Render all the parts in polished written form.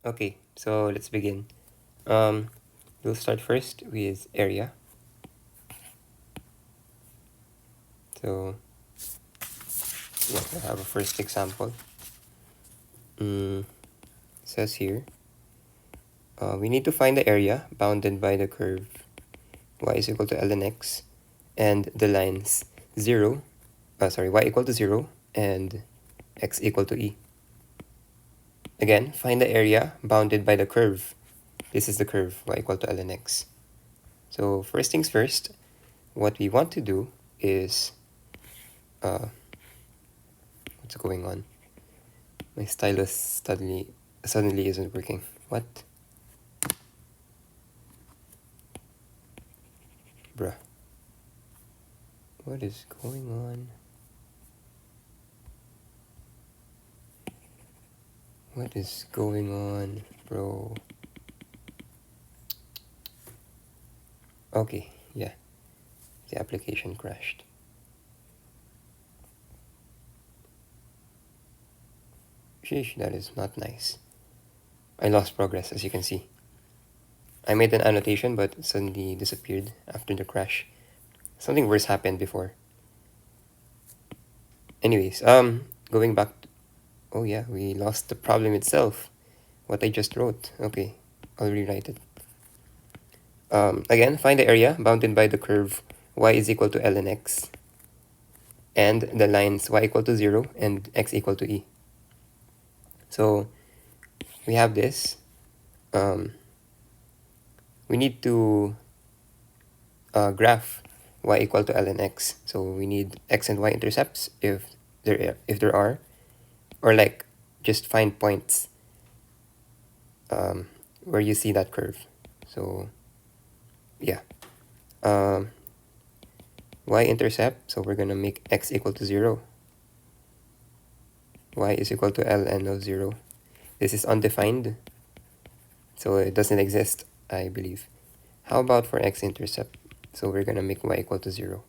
Okay, so let's begin. Um, we'll start first with area. So yeah, I have a first example. It says here, we need to find the area bounded by the curve y is equal to ln x and the lines y equal to 0 and x equal to e. Again, find the area bounded by the curve. This is the curve y equal to ln x. So first things first, what we want to do is, what's going on? My stylus suddenly isn't working. What? Bruh. What is going on? What is going on, bro? Okay, yeah. The application crashed. Sheesh, that is not nice. I lost progress, as you can see. I made an annotation, but it suddenly disappeared after the crash. Something worse happened before. Anyways, going back. Oh yeah, we lost the problem itself. What I just wrote. Okay, I'll rewrite it. Again, find the area bounded by the curve y is equal to ln x and the lines y equal to 0 and x equal to e. So we have this. We need to graph y equal to ln x. So we need x and y intercepts if there are, or like just find points where you see that curve. So yeah, y-intercept, so we're gonna make x equal to 0. Y is equal to ln of 0. This is undefined, so it doesn't exist, I believe. How about for x-intercept? So we're gonna make y equal to 0.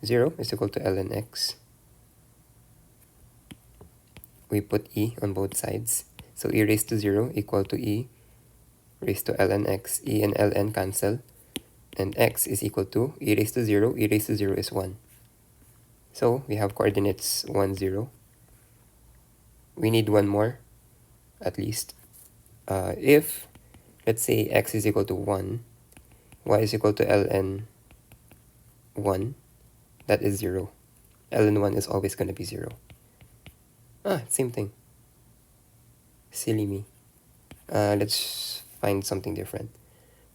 0 is equal to ln x. We put e on both sides. So e raised to 0 equal to e raised to ln x. E and ln cancel. And x is equal to e raised to 0. E raised to 0 is 1. So we have coordinates 1, 0. We need one more, at least. If, let's say, x is equal to 1, y is equal to ln 1, that is 0. ln 1 is always going to be 0. Same thing. Silly me. Let's find something different.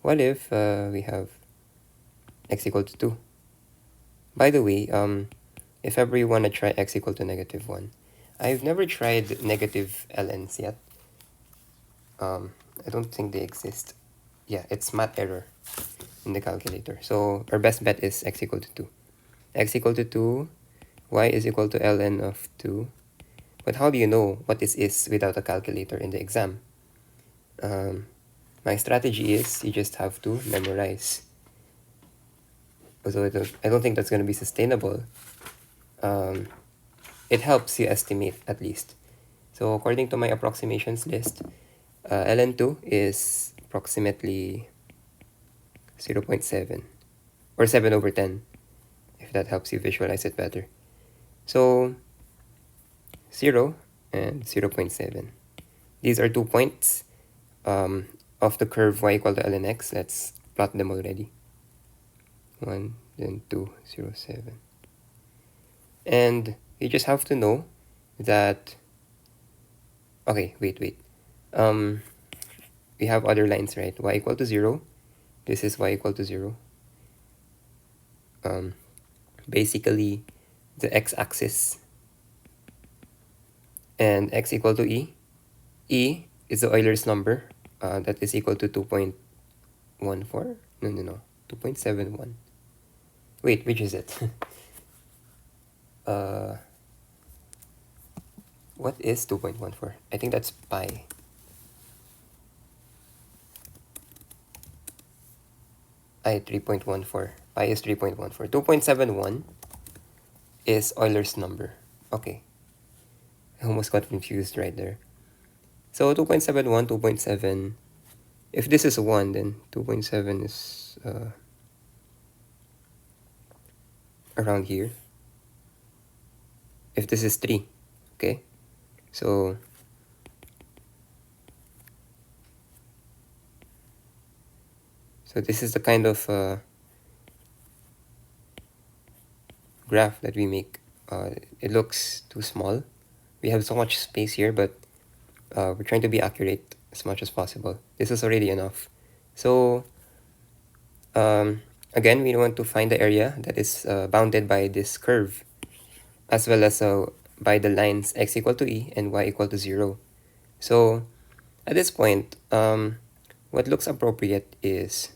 What if we have x equal to 2? By the way, if ever you want to try x equal to negative 1, I've never tried negative ln's yet. I don't think they exist. Yeah, it's math error in the calculator. So our best bet is x equal to 2. X equal to 2, y is equal to ln of 2. But how do you know what this is without a calculator in the exam? My strategy is you just have to memorize. Although I don't think that's going to be sustainable. It helps you estimate at least. So according to my approximations list, ln2 is approximately 0.7 or 7 over 10, if that helps you visualize it better. So 0 and 0.7. These are 2 points of the curve y equal to ln x. Let's plot them already. 1, then 2, 0, 7. And you just have to know that, okay, wait. We have other lines, right? Y equal to 0. This is y equal to 0. Basically, the x-axis. And x equal to e. E is the Euler's number. That is equal to 2.14. No. 2.71. Wait, which is it? What is 2.14? I think that's pi. I 3.14. Pi is 3.14. 2.71 is Euler's number. Okay. I almost got confused right there. So 2.71, 2.7. If this is 1, then 2.7 is around here. If this is 3, okay? So this is the kind of graph that we make. It looks too small. We have so much space here, but we're trying to be accurate as much as possible. This is already enough. So again, we want to find the area that is bounded by this curve, as well as by the lines x equal to e and y equal to 0. So at this point, what looks appropriate is,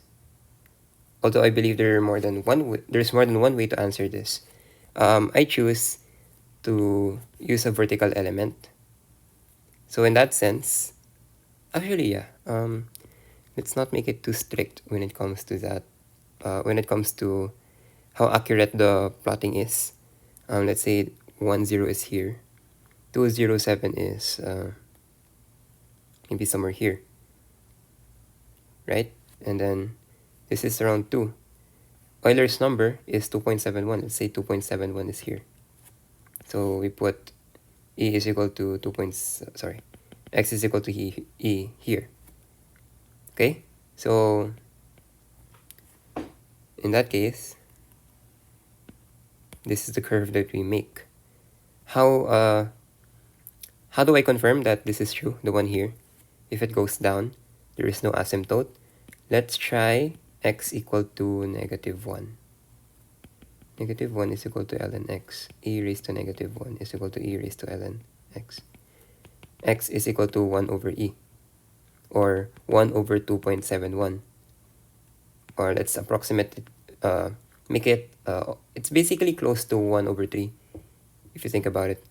although I believe there's more than one way to answer this, I choose to use a vertical element. So in that sense, actually, yeah, let's not make it too strict when it comes to that. When it comes to how accurate the plotting is. Let's say 10 is here, 207 is maybe somewhere here, right? And then this is around 2. Euler's number is 2.71. Let's say 2.71 is here. So we put e is equal to x is equal to e here. Okay, so in that case, this is the curve that we make. How do I confirm that this is true, the one here? If it goes down, there is no asymptote. Let's try x equal to -1. -1 is equal to ln x. E raised to -1 is equal to e raised to ln x. X is equal to 1 over e, or 1 over 2.71. Or let's approximate it, make it, it's basically close to 1 over 3, if you think about it.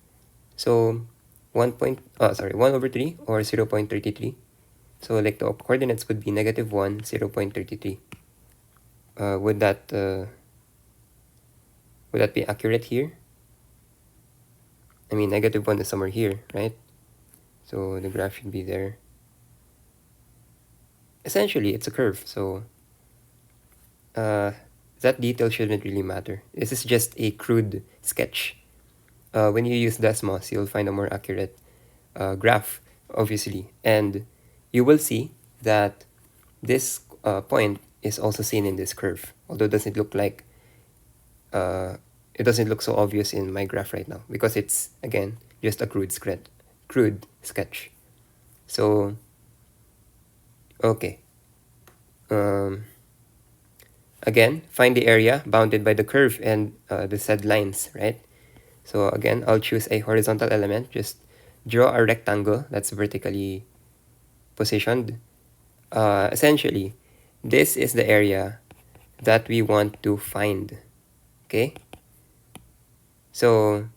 So 1 over 3, or 0.33. So like the coordinates would be -1, 0.33. Would that be accurate here? I mean, -1 is somewhere here, right? So the graph should be there. Essentially, it's a curve, so that detail shouldn't really matter. This is just a crude sketch. When you use Desmos, you'll find a more accurate graph, obviously. And you will see that this point is also seen in this curve, although it doesn't look like, it doesn't look so obvious in my graph right now, because it's, again, just a crude sketch. So, okay. Again, find the area bounded by the curve and the said lines, right? So again, I'll choose a horizontal element. Just draw a rectangle that's vertically positioned. Essentially, this is the area that we want to find, okay? So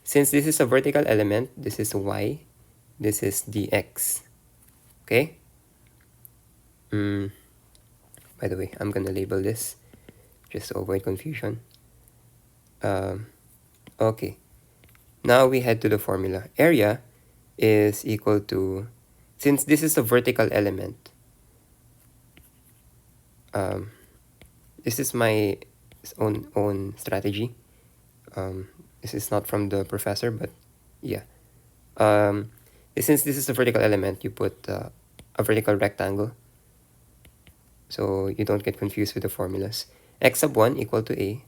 since this is a vertical element, this is y, this is dx, okay? By the way, I'm gonna label this just to avoid confusion. Okay, now we head to the formula. Area is equal to, since this is a vertical element, this is my own strategy. This is not from the professor, but yeah. Since this is a vertical element, you put a vertical rectangle, so you don't get confused with the formulas. X sub 1 equal to a,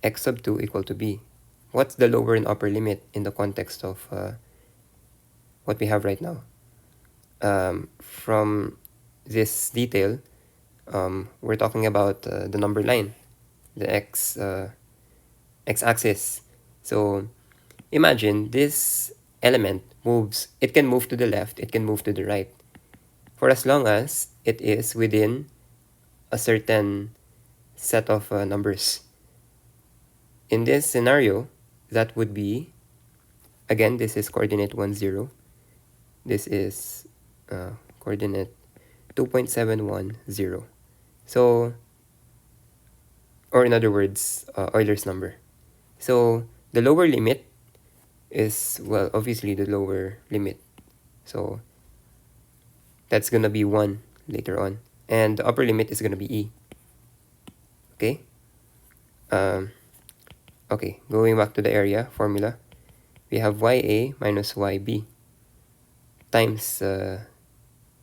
x sub 2 equal to b. What's the lower and upper limit in the context of what we have right now? From this detail, we're talking about the number line, the x-axis. So imagine this element moves, it can move to the left, it can move to the right, for as long as it is within a certain set of numbers. In this scenario, that would be, again, this is coordinate 1, 0. This is coordinate 2.710. So, or in other words, Euler's number. So the lower limit is, well, obviously the lower limit. So That's going to be 1 later on. And the upper limit is going to be e. Okay? Okay, going back to the area formula, we have ya minus yb times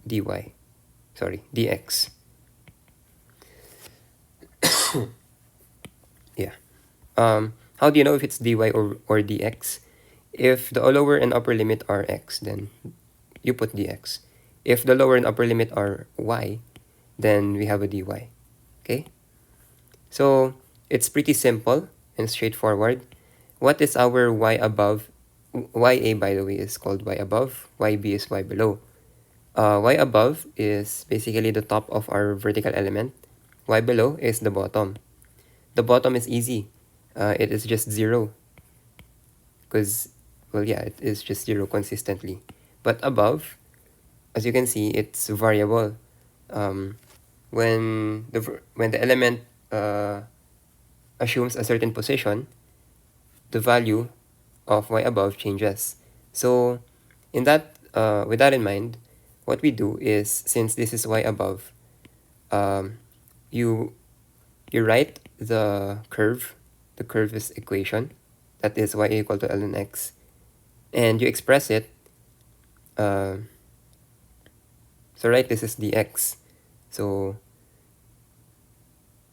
dx. Yeah. How do you know if it's dy or dx? If the lower and upper limit are x, then you put dx. If the lower and upper limit are y, then we have a dy. Okay? So it's pretty simple and straightforward. What is our y above? Ya, by the way, is called y above. Yb is y below. Y above is basically the top of our vertical element. Y below is the bottom. The bottom is easy. It is just 0. Because, well, yeah, it is just 0 consistently. But above, as you can see, it's variable. When the element assumes a certain position, the value of y above changes. So with that in mind, what we do is, since this is y above, you write the curve's equation, that is y equal to ln x, and you express it. So right, this is dx. So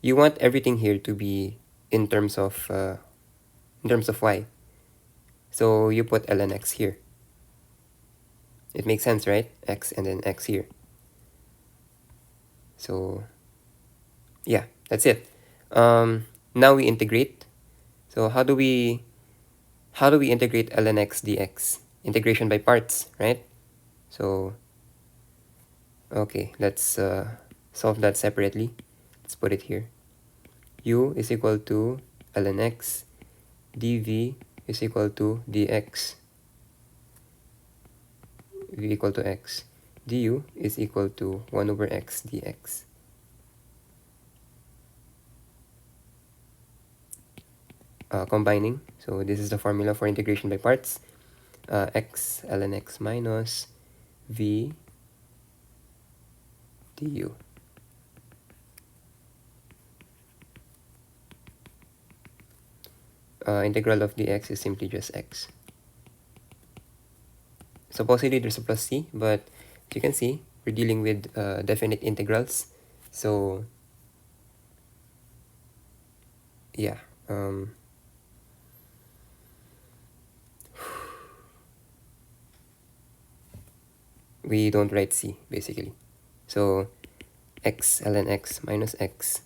you want everything here to be in terms of y. So you put ln x here. It makes sense, right? X and then x here. So yeah, that's it. Now we integrate. So how do we integrate ln x dx? Integration by parts, right? So okay, let's solve that separately. Let's put it here. U is equal to ln x, dv is equal to dx, v equal to x, du is equal to 1 over x dx. Combining, so this is the formula for integration by parts. X ln x minus v du. Integral of dx is simply just x. Supposedly there's a plus c, but as you can see, we're dealing with definite integrals. So yeah, we don't write c basically. So x ln x minus x.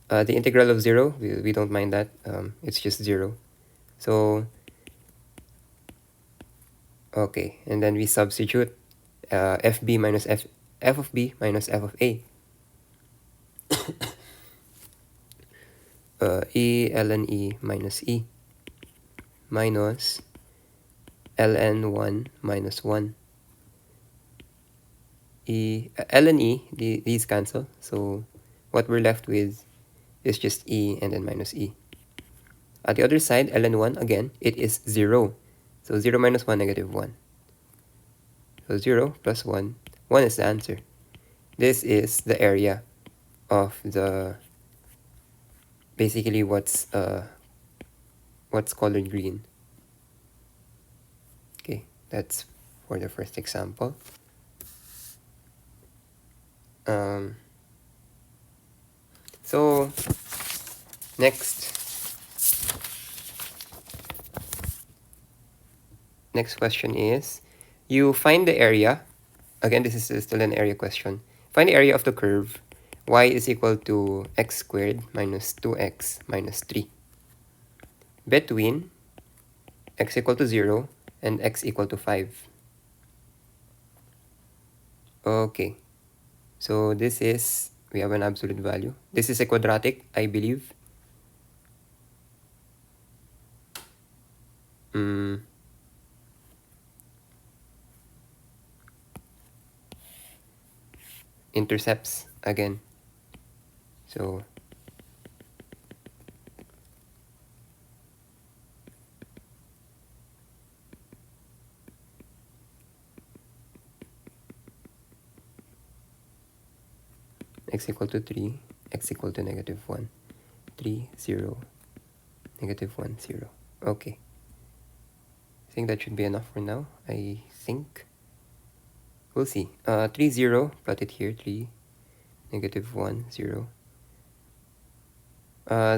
The integral of 0, we don't mind that. It's just 0. So okay, and then we substitute fb minus f of b minus f of a. E ln e minus e minus ln 1 minus 1. Ln e, these cancel. So what we're left with is just e and then minus e. At the other side, ln 1, again, it is 0. So 0 minus 1, negative 1. So 0 plus 1. 1 is the answer. This is the area of the, basically what's colored green. Okay, that's for the first example. So next question is, you find the area. Again, this is still an area question. Find the area of the curve y is equal to x squared minus 2x minus 3 between x equal to 0 and x equal to 5. Okay, so this is, we have an absolute value. This is a quadratic, I believe. Intercepts again. So x equal to 3, x equal to negative 1. 3, 0, negative 1, 0. Okay. I think that should be enough for now. I think. We'll see. 3, 0, plot it here. 3, negative 1, 0.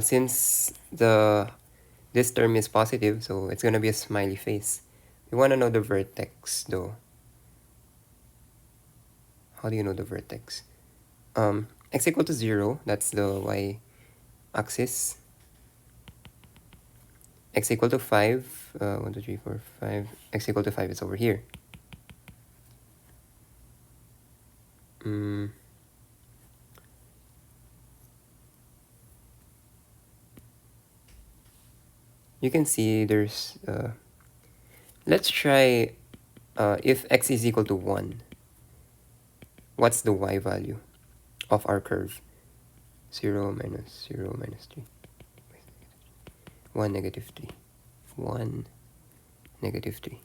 Since this term is positive, so it's going to be a smiley face. We want to know the vertex, though. How do you know the vertex? X equal to 0, that's the y-axis. X equal to 5, 1, 2, 3, 4, 5. X equal to 5 is over here. You can see there's... let's try if x is equal to 1. What's the y value of our curve? 0 minus 0 minus 3. 1, negative 3. 1, negative 3.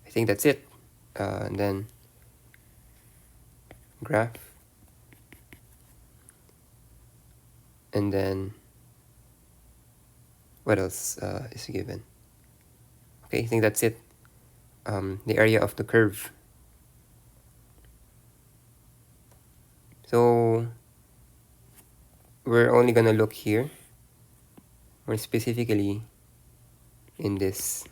I think that's it. And then graph. And then what else is given? Okay, I think that's it. The area of the curve. So we're only gonna look here, more specifically in this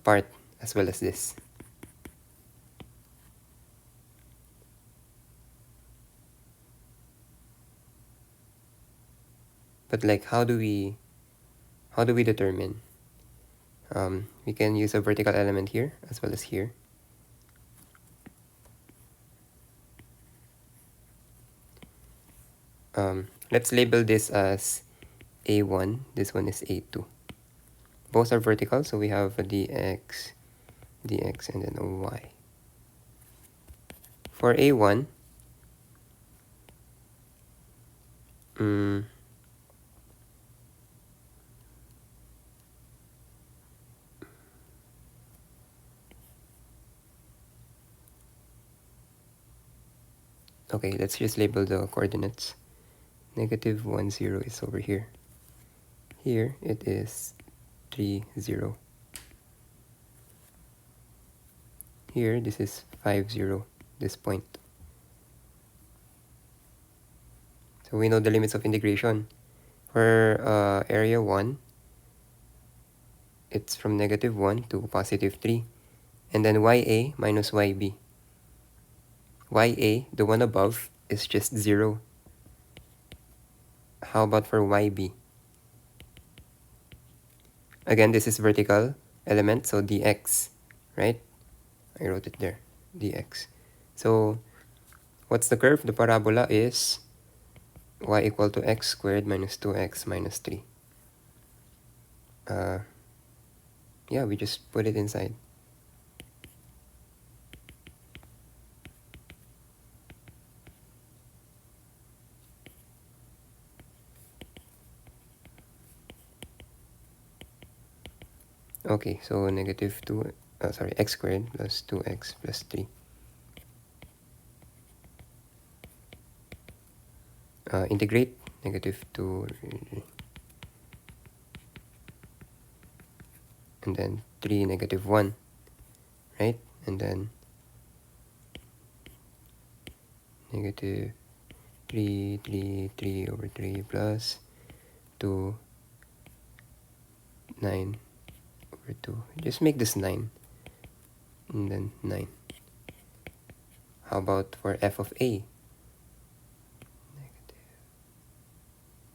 part as well as this. But like, how do we determine? We can use a vertical element here as well as here. Let's label this as A1. This one is A2. Both are vertical, so we have a dx, and then a y. For A1, okay, let's just label the coordinates. Negative 1, 0 is over here. Here it is 3, 0. Here, this is 5, 0, this point. So we know the limits of integration. For area 1, it's from negative 1 to positive 3. And then ya minus yb. Ya, the one above, is just 0. How about for yb? Again, this is vertical element, so dx, right? I wrote it there, dx. So what's the curve? The parabola is y equal to x squared minus 2x minus 3. Yeah, we just put it inside. Okay, so negative 2, x squared plus 2x plus 3. Integrate negative 2, and then 3, negative 1, right? And then negative 3, 3, 3 over 3 plus 2, 9 over 2. Just make this 9. And then 9. How about for f of a? Negative.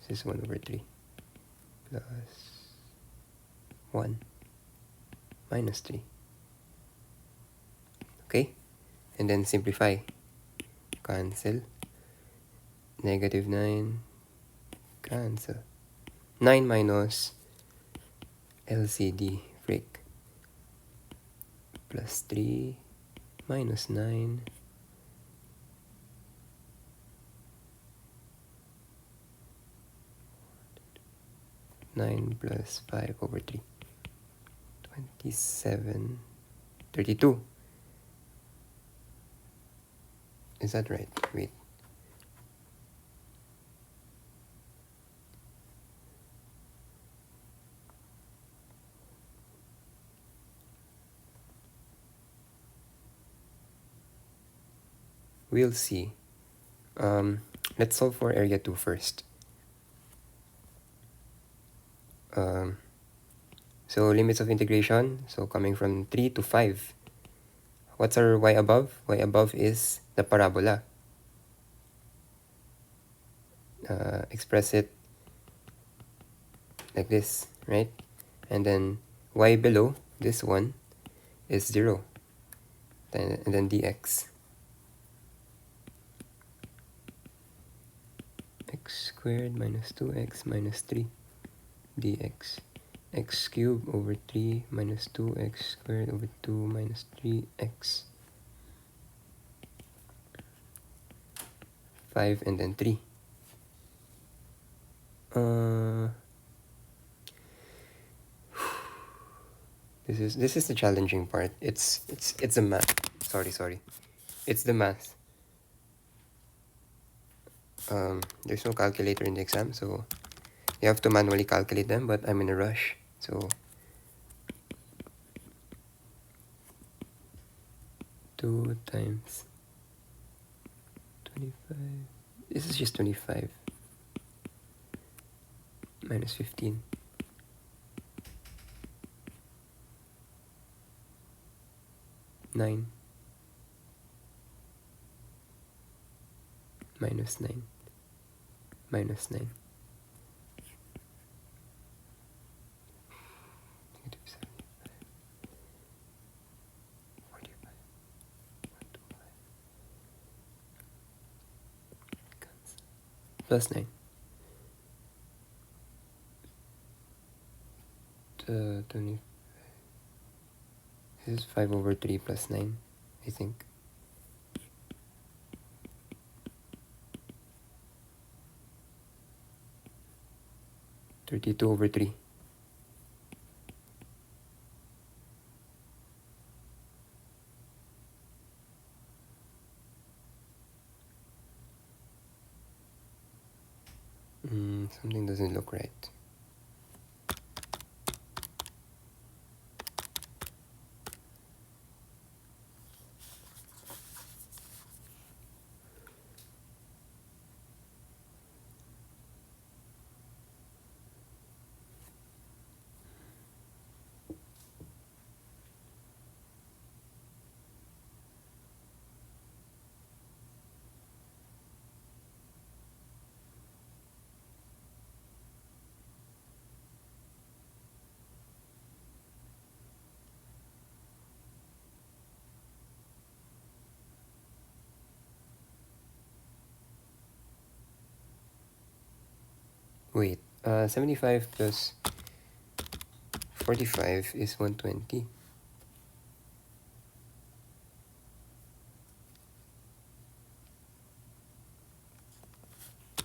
This is 1 over 3 plus 1 minus 3. Okay? And then simplify. Cancel. Negative 9. Cancel. 9 minus LCD freak plus 3 minus 9 9 plus 5 over 3 27 32. Is that right? Wait, we'll see. Let's solve for area 2 first. So limits of integration, so coming from 3 to 5. What's our y above? Y above is the parabola. Express it like this, right? And then y below, this one, is 0. And then dx. X squared minus 2x minus 3 dx. X cubed over 3 minus 2x squared over 2 minus 3x. 5 and then 3. This is the challenging part. It's the math. Sorry. It's the math. There's no calculator in the exam, so you have to manually calculate them, but I'm in a rush, so 2 times 25. This is just 25 minus 15. Nine minus 9 minus 9. Negative 75. 45. 125. Cancel. Plus 9. 20. This is 5 over 3 plus 9, I think. (32/3). Something doesn't look right. Wait, 75 plus 45 is 120.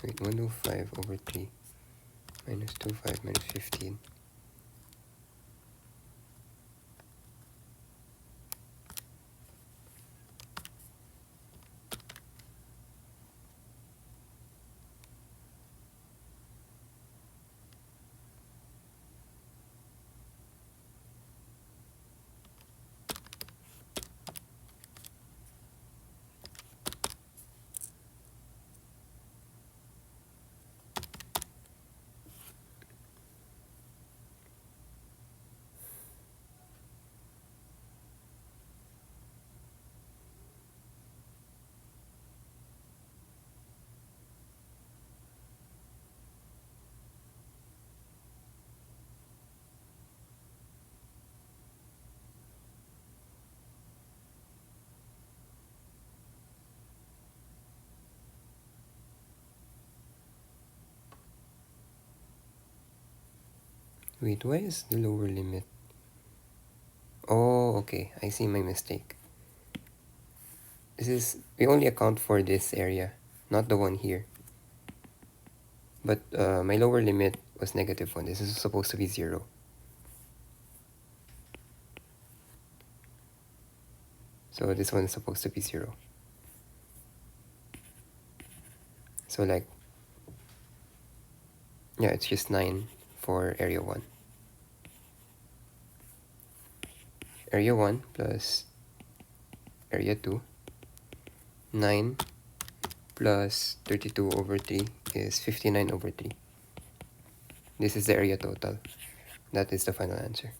Wait, 105/3 minus 25 minus 15. Wait, why is the lower limit? Oh, okay, I see my mistake. We only account for this area, not the one here. But my lower limit was -1. This is supposed to be 0. So this one is supposed to be 0. So like, yeah, it's just 9 for area 1. Area 1 plus area 2 9 plus 32 over 3 is 59 over 3. This is the area total. That is the final answer.